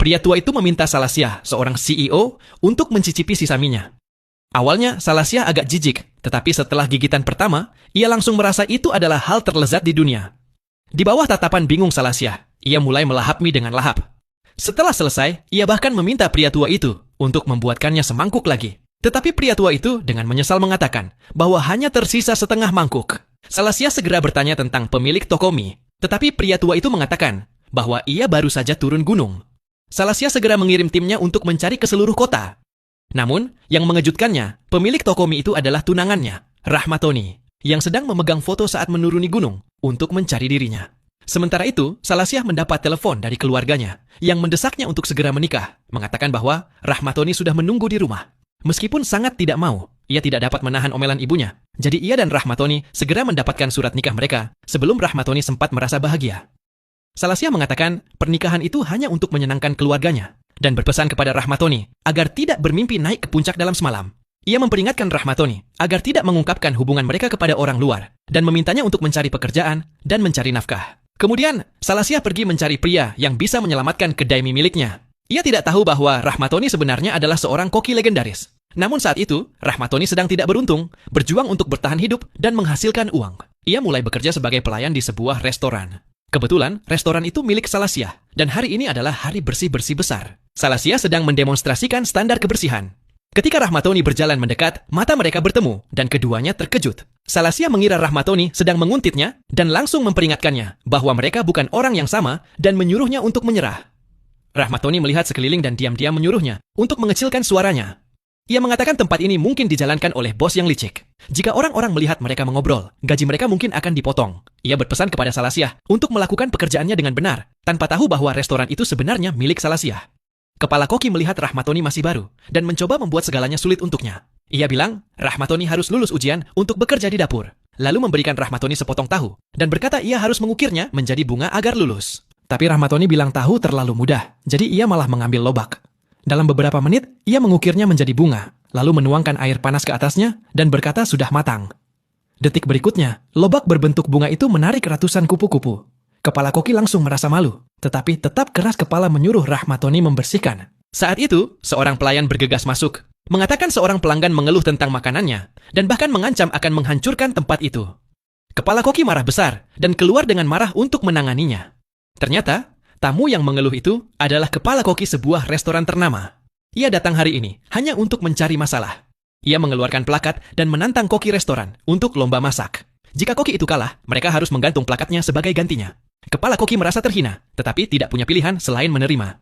Pria tua itu meminta Salasyah, seorang CEO, untuk mencicipi sisa mie-nya. Awalnya, Salasyah agak jijik, tetapi setelah gigitan pertama, ia langsung merasa itu adalah hal terlezat di dunia. Di bawah tatapan bingung Salasyah, ia mulai melahap mie dengan lahap. Setelah selesai, ia bahkan meminta pria tua itu untuk membuatkannya semangkuk lagi. Tetapi pria tua itu dengan menyesal mengatakan bahwa hanya tersisa setengah mangkuk. Salasyah segera bertanya tentang pemilik toko mie, tetapi pria tua itu mengatakan bahwa ia baru saja turun gunung. Salasyah segera mengirim timnya untuk mencari ke seluruh kota. Namun, yang mengejutkannya, pemilik toko mie itu adalah tunangannya, Rahmatoni, yang sedang memegang foto saat menuruni gunung untuk mencari dirinya. Sementara itu, Salasyah mendapat telepon dari keluarganya yang mendesaknya untuk segera menikah, mengatakan bahwa Rahmatoni sudah menunggu di rumah. Meskipun sangat tidak mau, ia tidak dapat menahan omelan ibunya. Jadi ia dan Rahmatoni segera mendapatkan surat nikah mereka sebelum Rahmatoni sempat merasa bahagia. Salasyah mengatakan pernikahan itu hanya untuk menyenangkan keluarganya dan berpesan kepada Rahmatoni agar tidak bermimpi naik ke puncak dalam semalam. Ia memperingatkan Rahmatoni agar tidak mengungkapkan hubungan mereka kepada orang luar dan memintanya untuk mencari pekerjaan dan mencari nafkah. Kemudian, Salasyah pergi mencari pria yang bisa menyelamatkan kedai mie miliknya. Ia tidak tahu bahwa Rahmatoni sebenarnya adalah seorang koki legendaris. Namun saat itu, Rahmatoni sedang tidak beruntung, berjuang untuk bertahan hidup dan menghasilkan uang. Ia mulai bekerja sebagai pelayan di sebuah restoran. Kebetulan, restoran itu milik Salasyah, dan hari ini adalah hari bersih-bersih besar. Salasyah sedang mendemonstrasikan standar kebersihan. Ketika Rahmatoni berjalan mendekat, mata mereka bertemu, dan keduanya terkejut. Salasyah mengira Rahmatoni sedang menguntitnya, dan langsung memperingatkannya bahwa mereka bukan orang yang sama, dan menyuruhnya untuk menyerah. Rahmatoni melihat sekeliling dan diam-diam menyuruhnya untuk mengecilkan suaranya. Ia mengatakan tempat ini mungkin dijalankan oleh bos yang licik. Jika orang-orang melihat mereka mengobrol, gaji mereka mungkin akan dipotong. Ia berpesan kepada Salasyah untuk melakukan pekerjaannya dengan benar, tanpa tahu bahwa restoran itu sebenarnya milik Salasyah. Kepala koki melihat Rahmatoni masih baru, dan mencoba membuat segalanya sulit untuknya. Ia bilang, Rahmatoni harus lulus ujian untuk bekerja di dapur. Lalu memberikan Rahmatoni sepotong tahu, dan berkata ia harus mengukirnya menjadi bunga agar lulus. Tapi Rahmatoni bilang tahu terlalu mudah, jadi ia malah mengambil lobak. Dalam beberapa menit, ia mengukirnya menjadi bunga, lalu menuangkan air panas ke atasnya, dan berkata sudah matang. Detik berikutnya, lobak berbentuk bunga itu menarik ratusan kupu-kupu. Kepala koki langsung merasa malu, tetapi tetap keras kepala menyuruh Rahmatoni membersihkan. Saat itu, seorang pelayan bergegas masuk, mengatakan seorang pelanggan mengeluh tentang makanannya, dan bahkan mengancam akan menghancurkan tempat itu. Kepala koki marah besar, dan keluar dengan marah untuk menanganinya. Ternyata, tamu yang mengeluh itu adalah kepala koki sebuah restoran ternama. Ia datang hari ini hanya untuk mencari masalah. Ia mengeluarkan plakat dan menantang koki restoran untuk lomba masak. Jika koki itu kalah, mereka harus menggantung plakatnya sebagai gantinya. Kepala koki merasa terhina, tetapi tidak punya pilihan selain menerima.